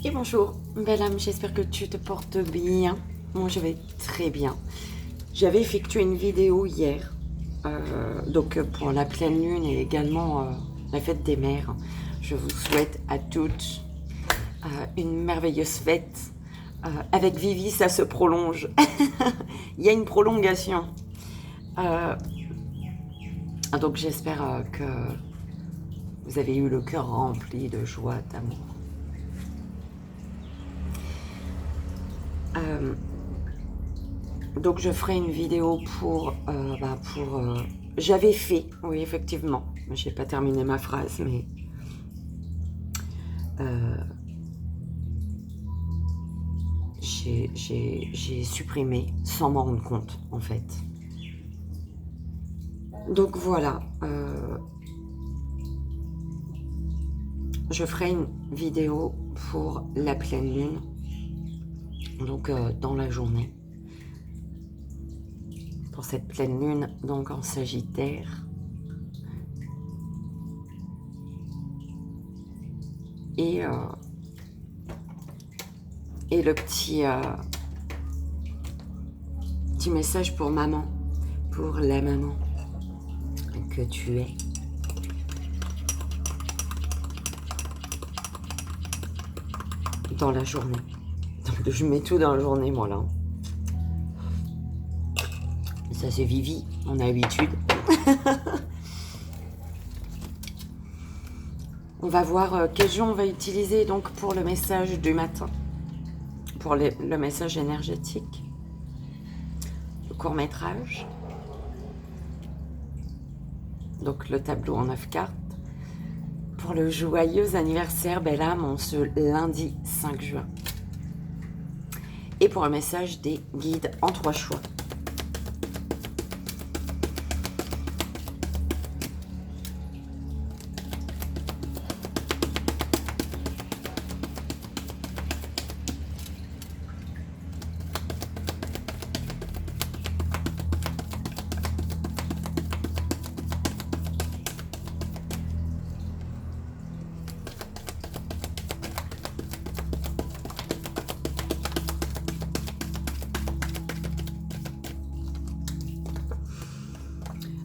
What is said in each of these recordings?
Et bonjour, belle âme, j'espère que tu te portes bien. Moi, je vais très bien. J'avais effectué une vidéo hier, donc pour la pleine lune et également la fête des mères. Je vous souhaite à toutes une merveilleuse fête. Avec Vivi, ça se prolonge. Il y a une prolongation. Donc j'espère que vous avez eu le cœur rempli de joie, d'amour. Donc je ferai une vidéo pour j'avais fait, oui effectivement, j'ai pas terminé ma phrase, mais j'ai supprimé sans m'en rendre compte en fait. Donc voilà, je ferai une vidéo pour la pleine lune, donc dans la journée. Pour cette pleine lune, donc en Sagittaire. Et le petit message pour maman, pour la maman que tu es. Dans la journée. Donc je mets tout dans la journée, moi là. Ça c'est Vivi, on a l'habitude. On va voir quel jour on va utiliser donc pour le message du matin. Pour le message énergétique. Le court-métrage. Donc le tableau en 9 cartes. Pour le joyeux anniversaire, belle âme, en ce lundi 5 juin. Et pour un message des guides en 3 choix.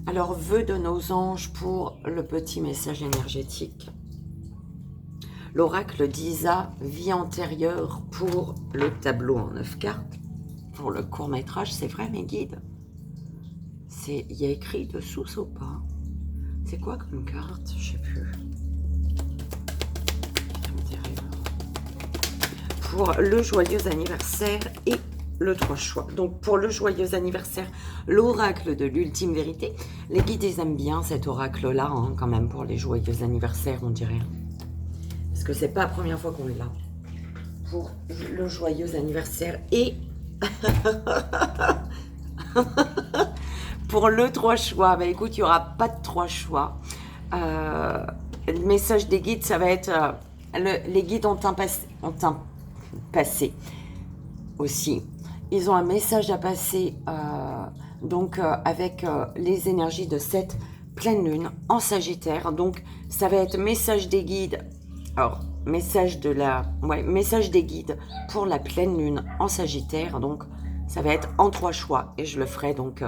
Alors, vœux de nos anges pour le petit message énergétique. L'oracle d'Isa, vie antérieure pour le tableau en 9 cartes. Pour le court-métrage, c'est vrai mes guides. Il y a écrit dessous ou pas? C'est quoi comme carte? Je sais plus. Pour le joyeux anniversaire et le 3 choix. Donc pour le joyeux anniversaire, l'oracle de l'ultime vérité. Les guides, ils aiment bien cet oracle-là, hein, quand même, pour les joyeux anniversaires, on dirait. Parce que c'est pas la première fois qu'on l'a. Pour le joyeux anniversaire et... pour le 3 choix, bah écoute, il n'y aura pas de 3 choix. Le message des guides, ça va être... les guides ont un passé aussi. Ils ont un message à passer avec les énergies de cette pleine lune en Sagittaire. Donc, ça va être message des guides. Alors, message des guides pour la pleine lune en Sagittaire. Donc, ça va être en 3 choix. Et je le ferai donc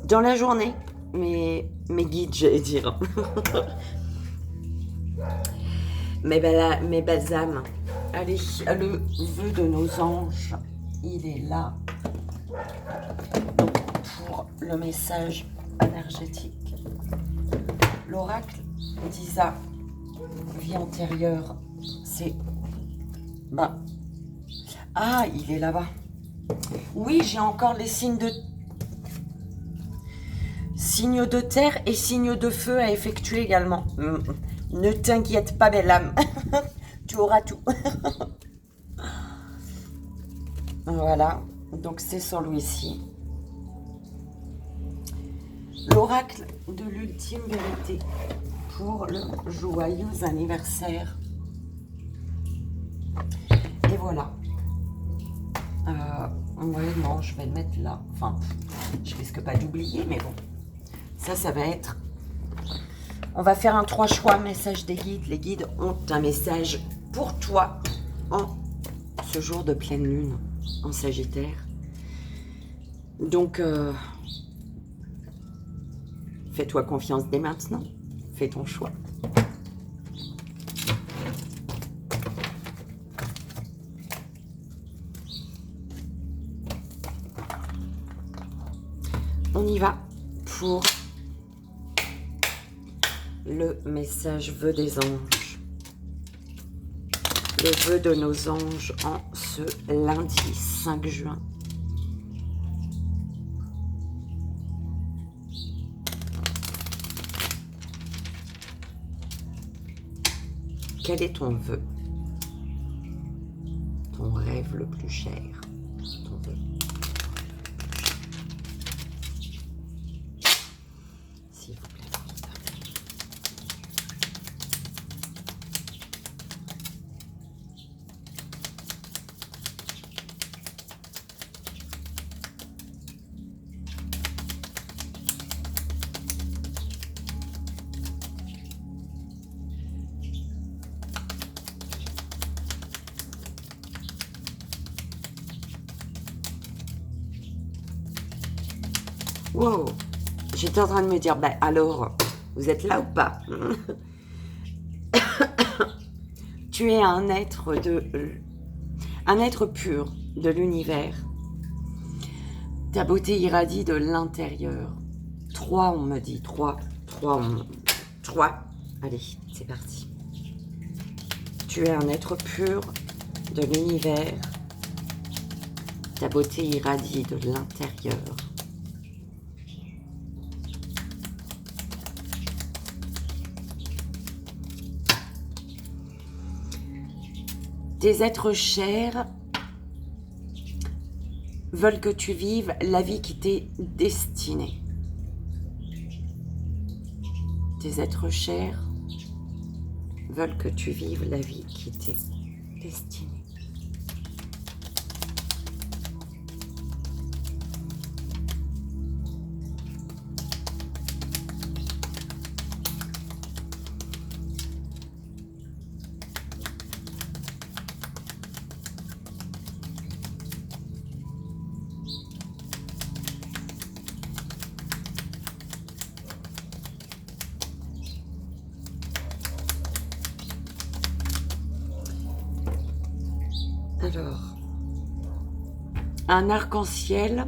dans la journée. Mes guides, j'allais dire. mes belles âmes. Allez, le vœu de nos anges, il est là. Donc, pour le message énergétique. L'oracle d'Isa, vie antérieure, c'est... Ah, il est là-bas. Oui, j'ai encore les signes de terre et signes de feu à effectuer également. Ne t'inquiète pas, belle âme. Tu auras tout. Voilà. Donc, c'est celui-ci. L'oracle de l'ultime vérité pour le joyeux anniversaire. Et voilà. Ouais, non, je vais le mettre là. Enfin, je risque pas d'oublier, mais bon. Ça va être... On va faire un 3 choix, message des guides. Les guides ont un message pour toi en ce jour de pleine lune en Sagittaire. Donc, fais-toi confiance dès maintenant. Fais ton choix. On y va pour le message vœu des anges. Le vœu de nos anges en ce lundi 5 juin. Quel est ton vœu? Ton rêve le plus cher? Ton vœu. S'il vous plaît. Wow, j'étais en train de me dire, ben alors, vous êtes là ou pas? Tu es un être pur de l'univers. Ta beauté irradie de l'intérieur. 3, on me dit, 3. Allez, c'est parti. Tu es un être pur de l'univers. Ta beauté irradie de l'intérieur. Tes êtres chers veulent que tu vives la vie qui t'est destinée. Tes êtres chers veulent que tu vives la vie qui t'est destinée. Alors, un arc-en-ciel.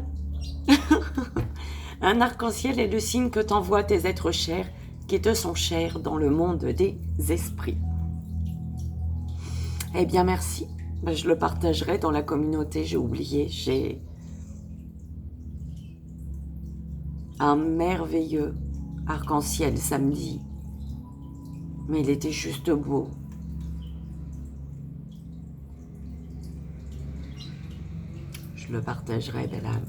Un arc-en-ciel est le signe que t'envoient tes êtres chers qui te sont chers dans le monde des esprits. Eh bien, merci. Ben, je le partagerai dans la communauté. J'ai oublié. J'ai un merveilleux arc-en-ciel samedi. Mais il était juste beau. Je le partagerai, belle âme.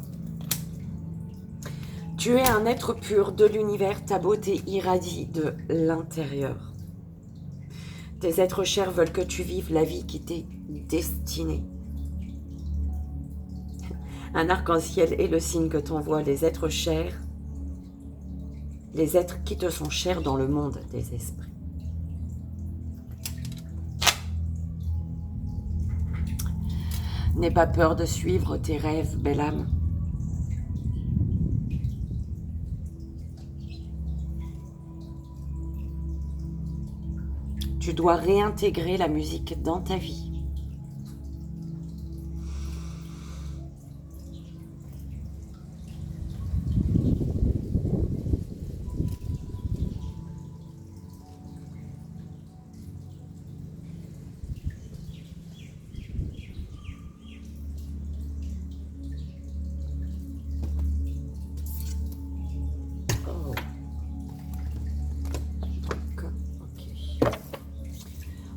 Tu es un être pur de l'univers, ta beauté irradie de l'intérieur. Tes êtres chers veulent que tu vives la vie qui t'est destinée. Un arc-en-ciel est le signe que t'envoient les êtres chers, les êtres qui te sont chers dans le monde des esprits. N'aie pas peur de suivre tes rêves, belle âme. Tu dois réintégrer la musique dans ta vie.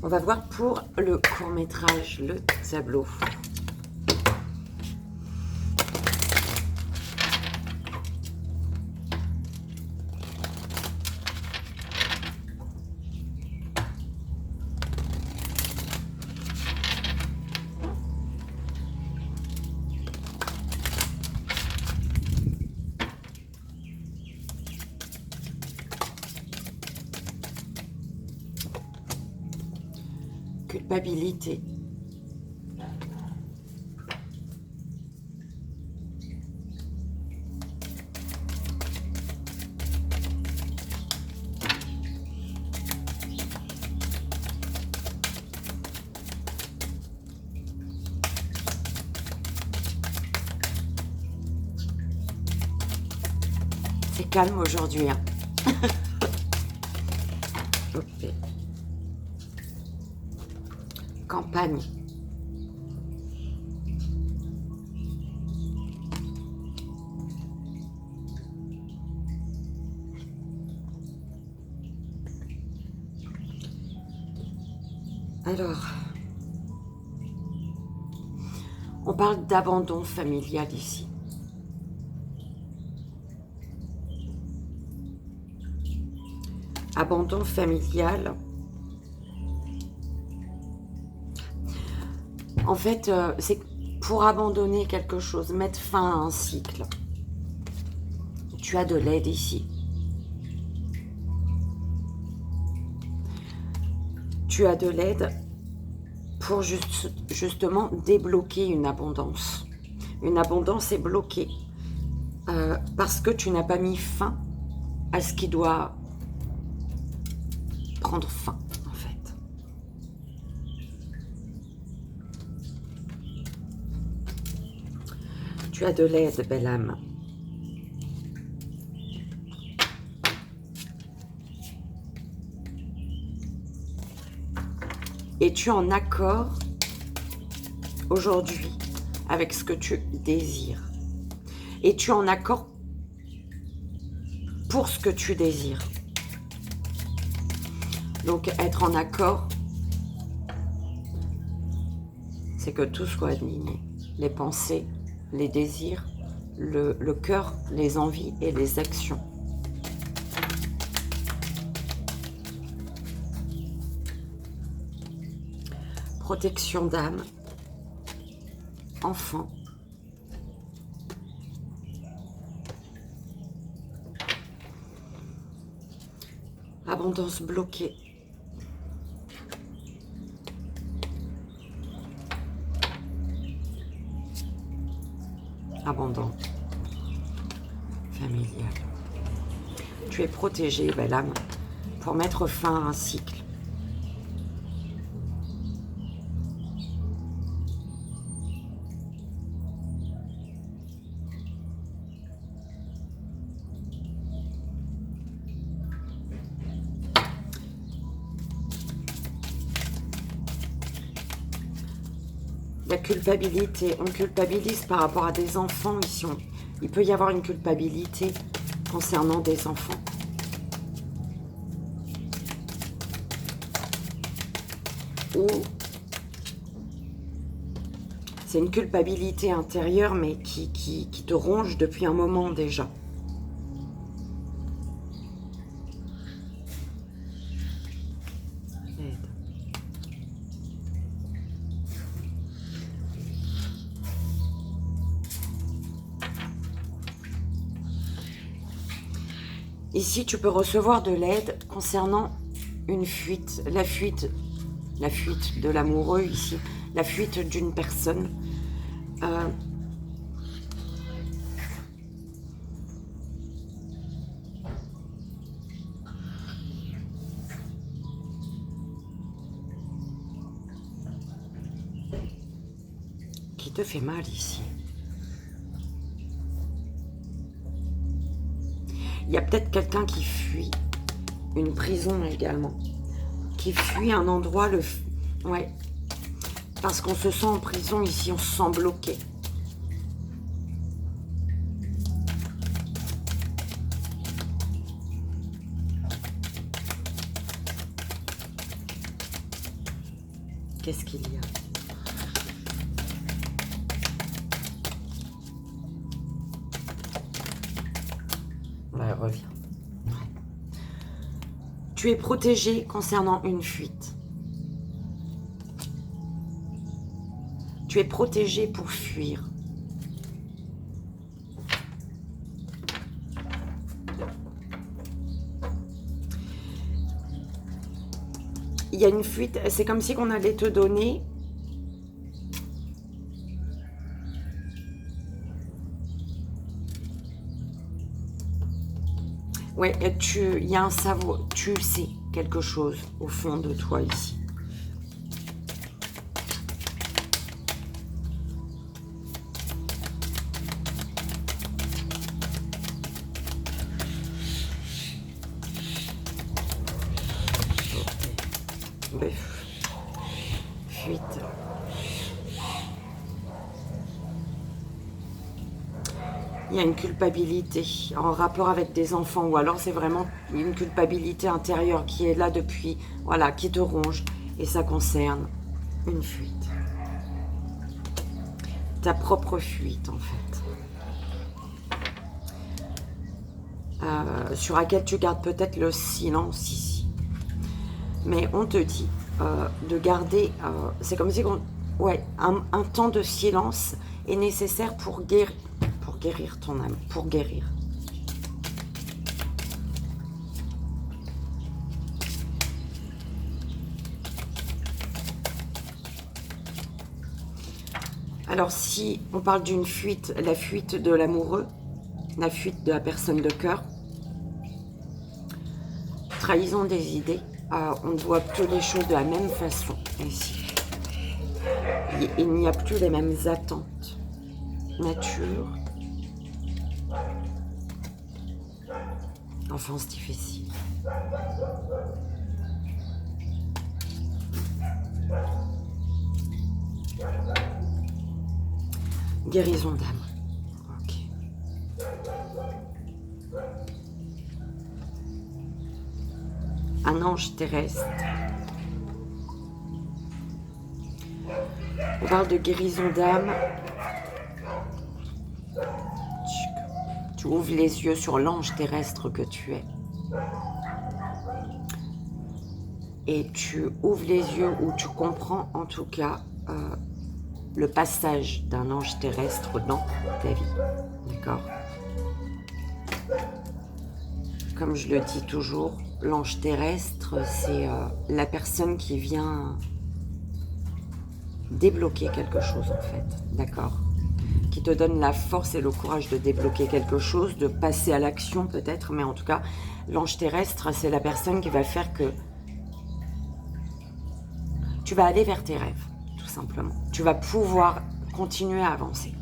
On va voir pour le court-métrage, le tableau. Culpabilité. calme aujourd'hui. Hein. Ok. Campagne. Alors, on parle d'abandon familial ici. Abandon familial. En fait, c'est pour abandonner quelque chose, mettre fin à un cycle. Tu as de l'aide ici. Tu as de l'aide pour justement débloquer une abondance. Une abondance est bloquée parce que tu n'as pas mis fin à ce qui doit prendre fin, en fait. Tu as de l'aide, belle âme. Et tu es en accord aujourd'hui avec ce que tu désires. Et tu es en accord pour ce que tu désires. Donc être en accord, c'est que tout soit aligné. Les pensées, les désirs, le cœur, les envies et les actions. Protection d'âme, enfant, abondance bloquée, abandon familial. Tu es protégé, belle âme, pour mettre fin à un cycle. La culpabilité, on culpabilise par rapport à des enfants ici. Il peut y avoir une culpabilité concernant des enfants. Ou c'est une culpabilité intérieure mais qui te ronge depuis un moment déjà. Ici, tu peux recevoir de l'aide concernant une fuite, la fuite de l'amoureux ici, la fuite d'une personne. Qui te fait mal ici. Il y a peut-être quelqu'un qui fuit une prison également, qui fuit un endroit, ouais, parce qu'on se sent en prison ici, on se sent bloqué. Qu'est-ce qu'il y a? Ouais, reviens. Ouais. Tu es protégé concernant une fuite. Tu es protégé pour fuir. Il y a une fuite, c'est comme si on allait te donner ouais, il y a un savoir, tu sais quelque chose au fond de toi ici. fuite. Il y a une culpabilité en rapport avec des enfants, ou alors c'est vraiment une culpabilité intérieure qui est là depuis, voilà, qui te ronge, et ça concerne une fuite. Ta propre fuite, en fait. Sur laquelle tu gardes peut-être le silence ici. Mais on te dit de garder, c'est comme si ouais, un temps de silence est nécessaire pour guérir ton âme, pour guérir. Alors si on parle d'une fuite, la fuite de l'amoureux, la fuite de la personne de cœur, trahison des idées, on ne voit plus les choses de la même façon ici. Il n'y a plus les mêmes attentes. Nature. Enfance difficile. Guérison d'âme. Ok. Un ange terrestre. On parle de guérison d'âme. Tu ouvres les yeux sur l'ange terrestre que tu es. Et tu ouvres les yeux, ou tu comprends en tout cas le passage d'un ange terrestre dans ta vie. D'accord? Comme je le dis toujours, l'ange terrestre, c'est la personne qui vient débloquer quelque chose en fait. D'accord? Qui te donne la force et le courage de débloquer quelque chose, de passer à l'action peut-être, mais en tout cas, l'ange terrestre, c'est la personne qui va faire que tu vas aller vers tes rêves, tout simplement. Tu vas pouvoir continuer à avancer.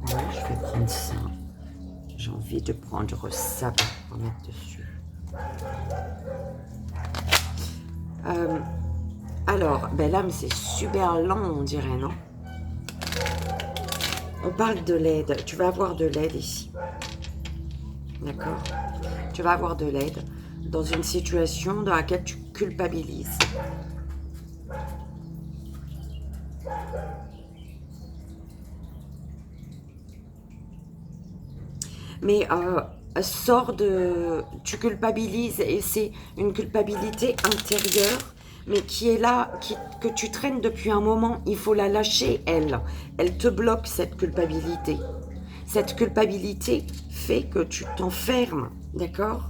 Ouais, je vais prendre ça. J'ai envie de prendre ça pour mettre dessus. Alors, ben l'âme, c'est super lent, on dirait, non? On parle de l'aide. Tu vas avoir de l'aide ici. D'accord? Tu vas avoir de l'aide dans une situation dans laquelle tu culpabilises. Mais sors de... Tu culpabilises et c'est une culpabilité intérieure, mais qui est là, que tu traînes depuis un moment. Il faut la lâcher, elle. Elle te bloque, cette culpabilité. Cette culpabilité fait que tu t'enfermes, d'accord?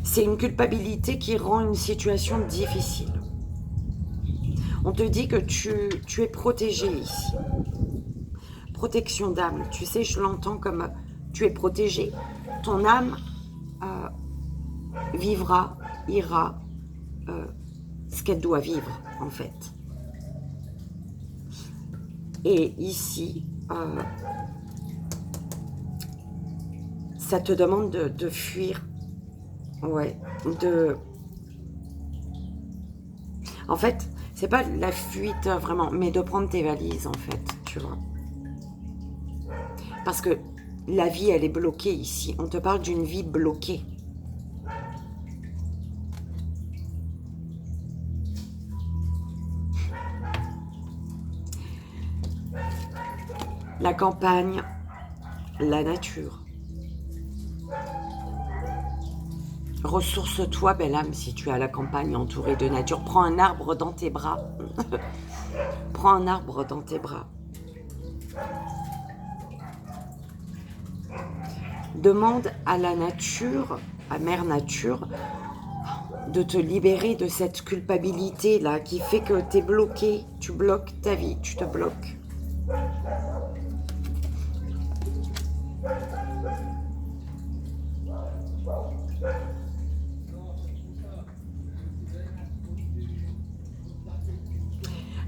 C'est une culpabilité qui rend une situation difficile. On te dit que tu es protégé ici. Protection d'âme. Tu sais, je l'entends comme tu es protégé. Ton âme vivra, ira ce qu'elle doit vivre, en fait. Et ici, ça te demande de fuir. Ouais, En fait, c'est pas la fuite vraiment, mais de prendre tes valises, en fait, tu vois. Parce que la vie, elle est bloquée ici. On te parle d'une vie bloquée. La campagne, la nature. Ressource-toi, belle âme, si tu es à la campagne entourée de nature. Prends un arbre dans tes bras. Prends un arbre dans tes bras. Demande à la nature, à Mère Nature, de te libérer de cette culpabilité-là qui fait que tu es bloqué. Tu bloques ta vie, tu te bloques.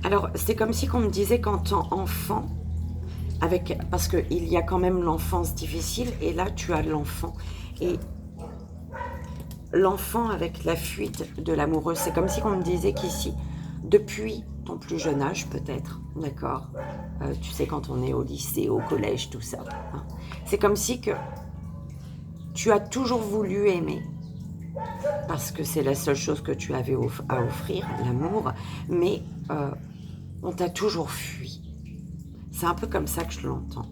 Alors, c'est comme si on me disait qu'en tant enfant, parce qu'il y a quand même l'enfance difficile, et là, tu as l'enfant. Et l'enfant avec la fuite de l'amoureux, c'est comme si on me disait qu'ici, depuis ton plus jeune âge peut-être, d'accord, tu sais, quand on est au lycée, au collège, tout ça, hein, c'est comme si que tu as toujours voulu aimer, parce que c'est la seule chose que tu avais à offrir, l'amour, mais on t'a toujours fui. C'est un peu comme ça que je l'entends.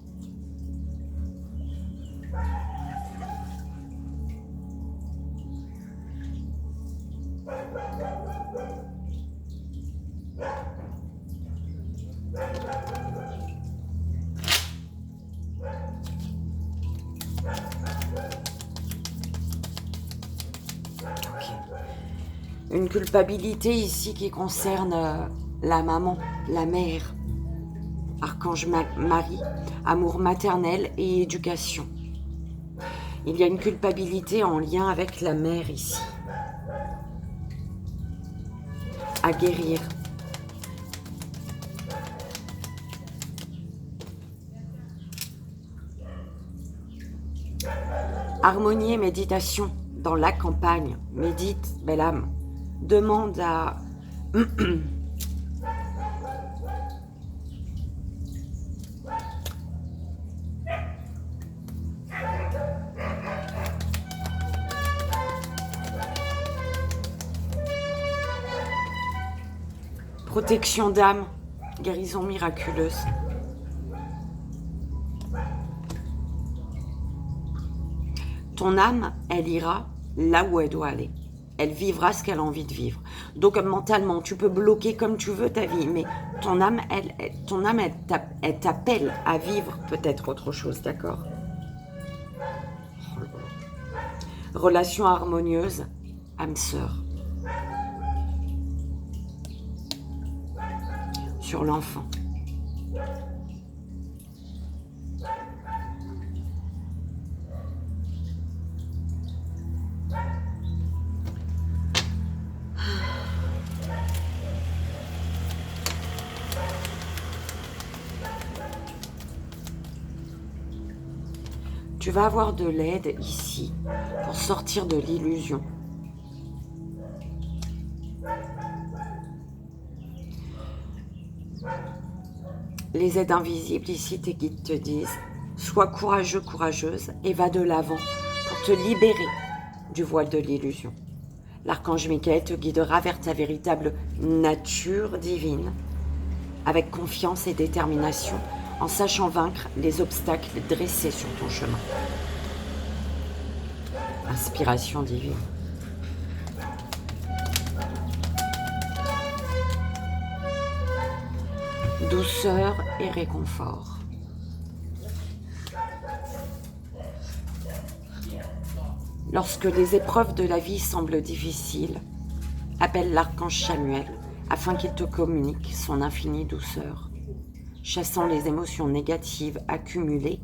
Une culpabilité ici qui concerne la maman, la mère, Archange Marie, amour maternel et éducation. Il y a une culpabilité en lien avec la mère ici. À guérir. Harmonie et méditation dans la campagne. Médite, belle âme. Demande à... protection d'âme, guérison miraculeuse. Ton âme, elle ira là où elle doit aller. Elle vivra ce qu'elle a envie de vivre. Donc mentalement, tu peux bloquer comme tu veux ta vie, mais ton âme, elle t'appelle à vivre peut-être autre chose, d'accord? Relation harmonieuse, âme sœur. Sur l'enfant. Tu vas avoir de l'aide ici pour sortir de l'illusion. Les aides invisibles ici, tes guides te disent, sois courageux, courageuse et va de l'avant pour te libérer du voile de l'illusion. L'archange Michael te guidera vers ta véritable nature divine avec confiance et détermination en sachant vaincre les obstacles dressés sur ton chemin. Inspiration divine. Douceur et réconfort. Lorsque les épreuves de la vie semblent difficiles, appelle l'archange Samuel afin qu'il te communique son infinie douceur, chassant les émotions négatives accumulées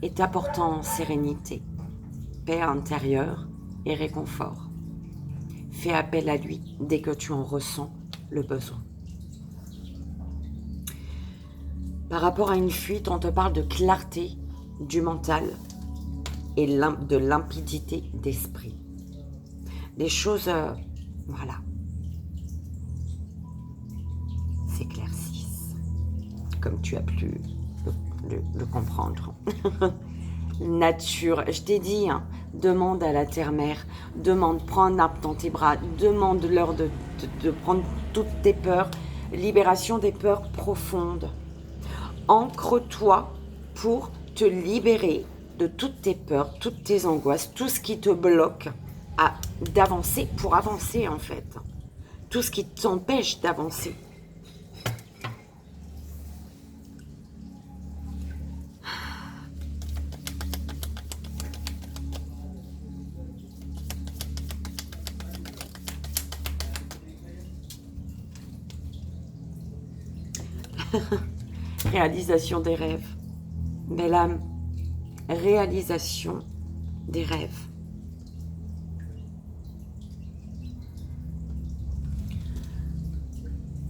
et t'apportant sérénité, paix intérieure et réconfort. Fais appel à lui dès que tu en ressens le besoin. Par rapport à une fuite, on te parle de clarté du mental et de limpidité d'esprit. Les choses, voilà, s'éclaircissent, comme tu as pu le comprendre. Nature, je t'ai dit, hein, demande à la terre-mère, prends un arbre dans tes bras, demande-leur de prendre toutes tes peurs, libération des peurs profondes. Ancre-toi pour te libérer de toutes tes peurs, toutes tes angoisses, tout ce qui te bloque d'avancer, pour avancer en fait. Tout ce qui t'empêche d'avancer. Réalisation des rêves. Belle âme, réalisation des rêves.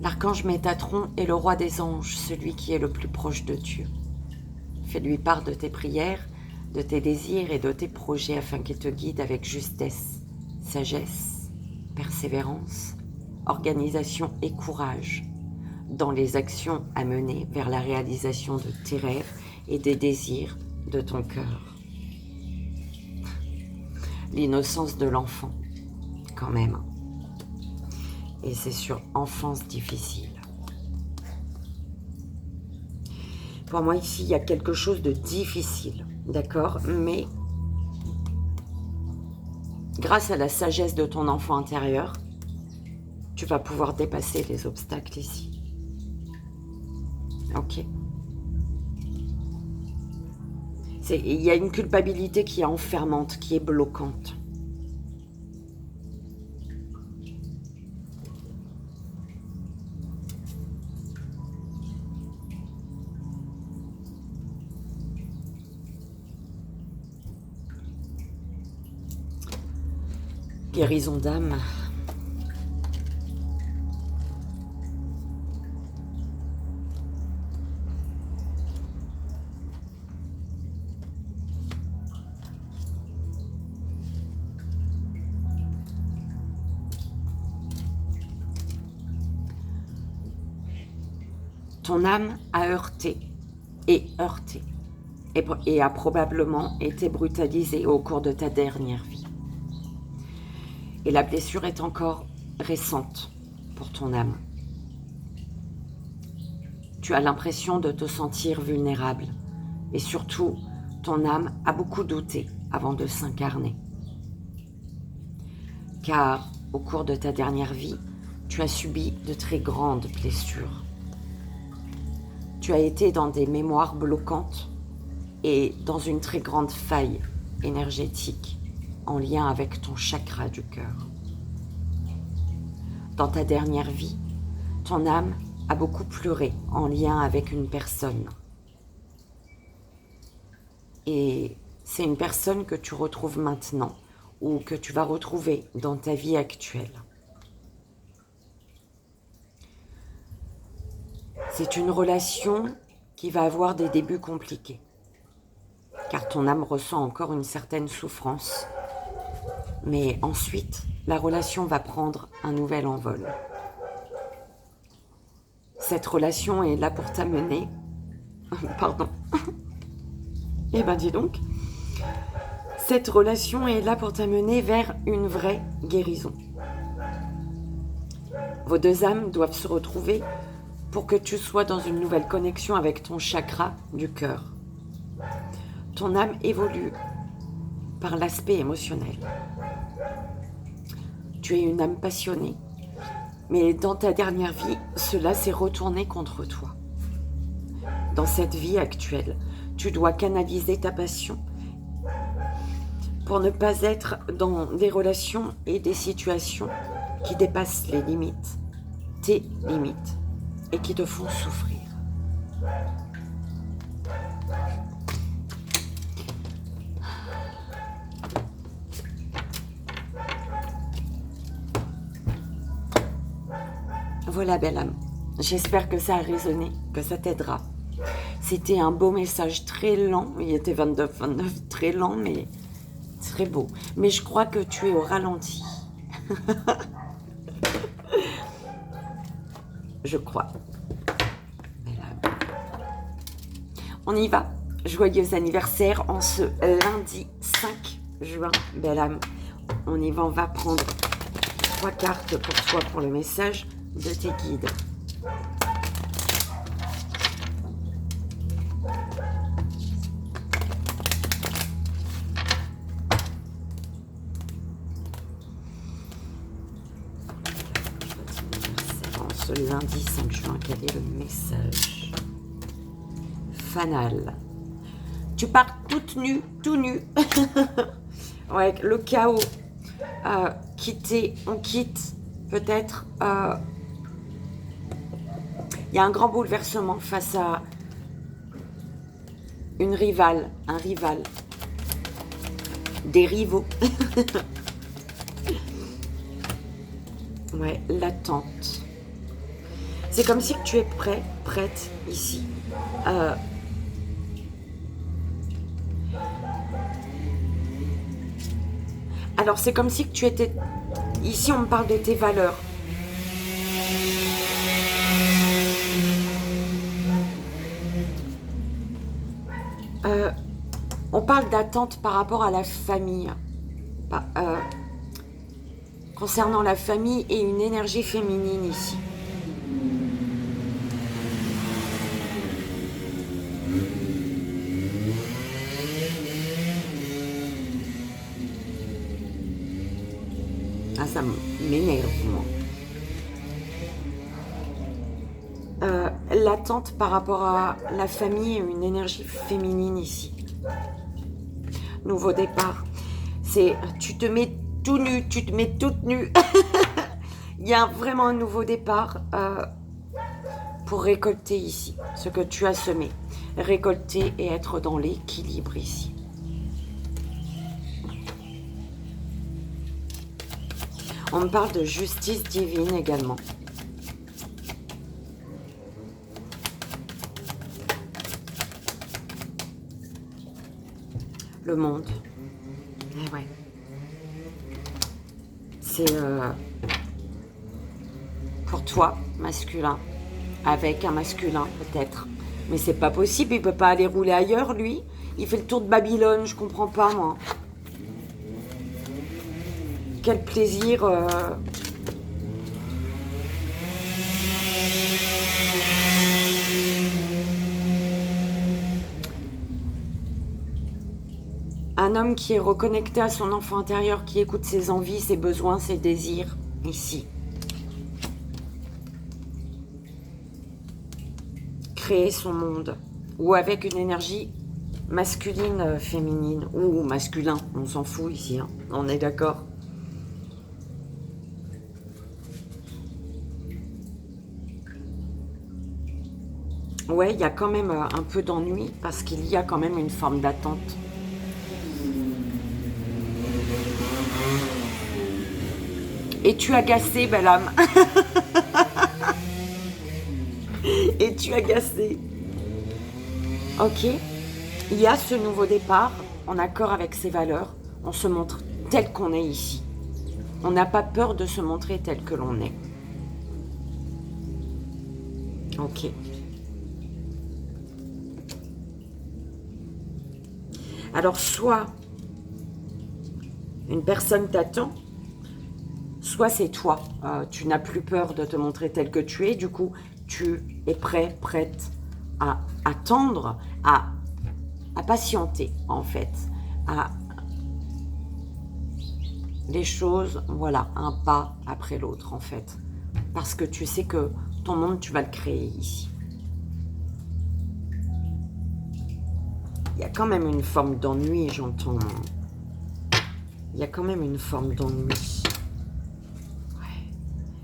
L'archange Métatron est le roi des anges, celui qui est le plus proche de Dieu. Fais-lui part de tes prières, de tes désirs et de tes projets afin qu'il te guide avec justesse, sagesse, persévérance, organisation et courage dans les actions à mener vers la réalisation de tes rêves et des désirs de ton cœur. L'innocence de l'enfant, quand même. Et c'est sur enfance difficile. Pour moi, ici, il y a quelque chose de difficile, d'accord? Mais grâce à la sagesse de ton enfant intérieur, tu vas pouvoir dépasser les obstacles ici. Ok. Il y a une culpabilité qui est enfermante, qui est bloquante. Guérison d'âme. Ton âme a heurté et a probablement été brutalisée au cours de ta dernière vie. Et la blessure est encore récente pour ton âme. Tu as l'impression de te sentir vulnérable et surtout, ton âme a beaucoup douté avant de s'incarner. Car au cours de ta dernière vie, tu as subi de très grandes blessures. Tu as été dans des mémoires bloquantes et dans une très grande faille énergétique en lien avec ton chakra du cœur. Dans ta dernière vie, ton âme a beaucoup pleuré en lien avec une personne. Et c'est une personne que tu retrouves maintenant ou que tu vas retrouver dans ta vie actuelle. C'est une relation qui va avoir des débuts compliqués, car ton âme ressent encore une certaine souffrance. Mais ensuite, la relation va prendre un nouvel envol. Cette relation est là pour t'amener... Pardon. Eh ben dis donc. Cette relation est là pour t'amener vers une vraie guérison. Vos deux âmes doivent se retrouver pour que tu sois dans une nouvelle connexion avec ton chakra du cœur. Ton âme évolue par l'aspect émotionnel. Tu es une âme passionnée, mais dans ta dernière vie, cela s'est retourné contre toi. Dans cette vie actuelle, tu dois canaliser ta passion pour ne pas être dans des relations et des situations qui dépassent les limites, tes limites, et qui te font souffrir. Voilà, belle âme. J'espère que ça a résonné, que ça t'aidera. C'était un beau message très lent. Il était 29, très lent, mais très beau. Mais je crois que tu es au ralenti. Je crois. Belle âme. On y va. Joyeux anniversaire en ce lundi 5 juin. Belle âme. On y va, on va prendre 3 cartes pour toi pour le message de tes guides. Ce lundi 5 juin, quel est le message? Fanal. Tu pars toute nue, tout nu. Ouais, le chaos. Quitter, on quitte peut-être. Il y a un grand bouleversement face à une rivale, un rival, des rivaux. Ouais, l'attente. C'est comme si tu es prêt, prête ici. Alors, c'est comme si tu étais... Ici, on me parle de tes valeurs. On parle d'attente par rapport à la famille. Concernant la famille et une énergie féminine ici. Ah, ça m'énerve, moi. L'attente par rapport à la famille et une énergie féminine ici. Nouveau départ. C'est, tu te mets tout nu, tu te mets toute nue. Il y a vraiment un nouveau départ pour récolter ici ce que tu as semé. Récolter et être dans l'équilibre ici. On me parle de justice divine également. Le monde. Eh ouais. C'est pour toi, masculin, avec un masculin peut-être. Mais c'est pas possible, il peut pas aller rouler ailleurs, lui. Il fait le tour de Babylone, je comprends pas, moi. Quel plaisir. Un homme qui est reconnecté à son enfant intérieur, qui écoute ses envies, ses besoins, ses désirs, ici. Créer son monde. Ou avec une énergie masculine, féminine, ou masculin, on s'en fout ici, hein. On est d'accord. Ouais, il y a quand même un peu d'ennui, parce qu'il y a quand même une forme d'attente. Es-tu agacé, belle âme? Es-tu agacé? Ok. Il y a ce nouveau départ, en accord avec ses valeurs. On se montre tel qu'on est ici. On n'a pas peur de se montrer tel que l'on est. Ok. Alors, soit une personne t'attend, soit c'est toi. Tu n'as plus peur de te montrer tel que tu es. Du coup, tu es prêt, prête à attendre, à patienter, en fait. À les choses, voilà, un pas après l'autre, en fait. Parce que tu sais que ton monde, tu vas le créer ici. Il y a quand même une forme d'ennui, j'entends. Il y a quand même une forme d'ennui.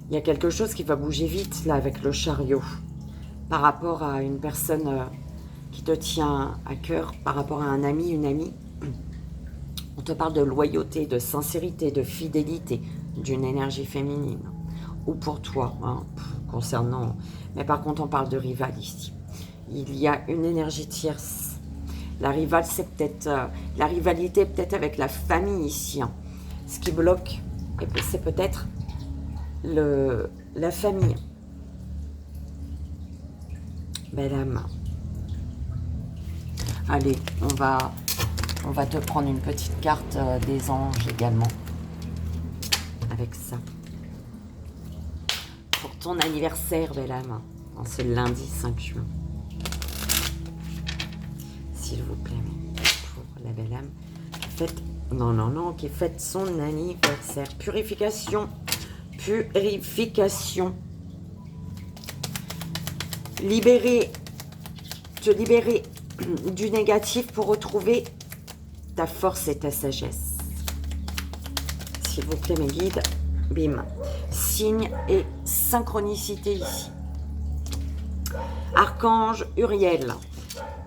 Il y a quelque chose qui va bouger vite, là, avec le chariot. Par rapport à une personne qui te tient à cœur, par rapport à un ami, une amie. On te parle de loyauté, de sincérité, de fidélité, d'une énergie féminine. Ou pour toi, hein, concernant... Mais par contre, on parle de rival ici. Il y a une énergie tierce. La rivale, c'est peut-être... la rivalité, peut-être avec la famille ici. Hein. Ce qui bloque, c'est peut-être... la famille. Belle âme. Allez, on va te prendre une petite carte des anges également. Avec ça. Pour ton anniversaire, belle âme. En ce lundi 5 juin. S'il vous plaît. Pour la belle âme. Qui fête son anniversaire. Purification. Purification. Te libérer du négatif pour retrouver ta force et ta sagesse. S'il vous plaît, mes guides. Bim. Signe et synchronicité ici. Archange Uriel.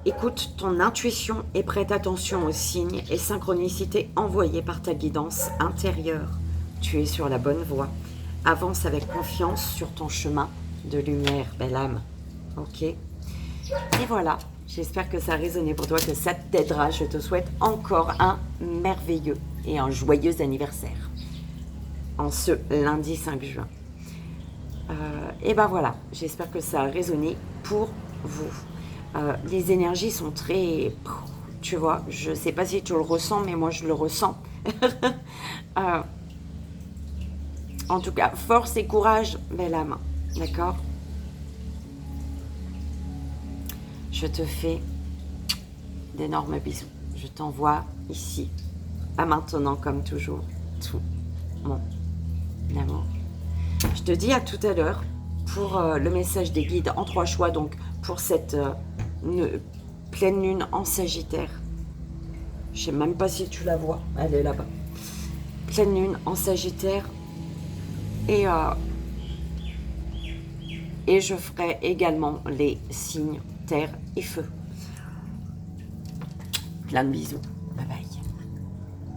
Écoute ton intuition et prête attention aux signes et synchronicités envoyés par ta guidance intérieure. Tu es sur la bonne voie. Avance avec confiance sur ton chemin de lumière, belle âme. Ok? Et voilà, j'espère que ça a résonné pour toi, que ça t'aidera. Je te souhaite encore un merveilleux et un joyeux anniversaire en ce lundi 5 juin. Et ben voilà, j'espère que ça a résonné pour vous. Les énergies sont très... Tu vois, je ne sais pas si tu le ressens, mais moi je le ressens. En tout cas, force et courage, belle âme. D'accord? Je te fais d'énormes bisous. Je t'envoie ici, à maintenant comme toujours, tout mon amour. Je te dis à tout à l'heure pour le message des guides en 3 choix, donc pour cette pleine lune en Sagittaire. Je ne sais même pas si tu la vois, elle est là-bas. Pleine lune en Sagittaire. Et je ferai également les signes terre et feu. Plein de bisous.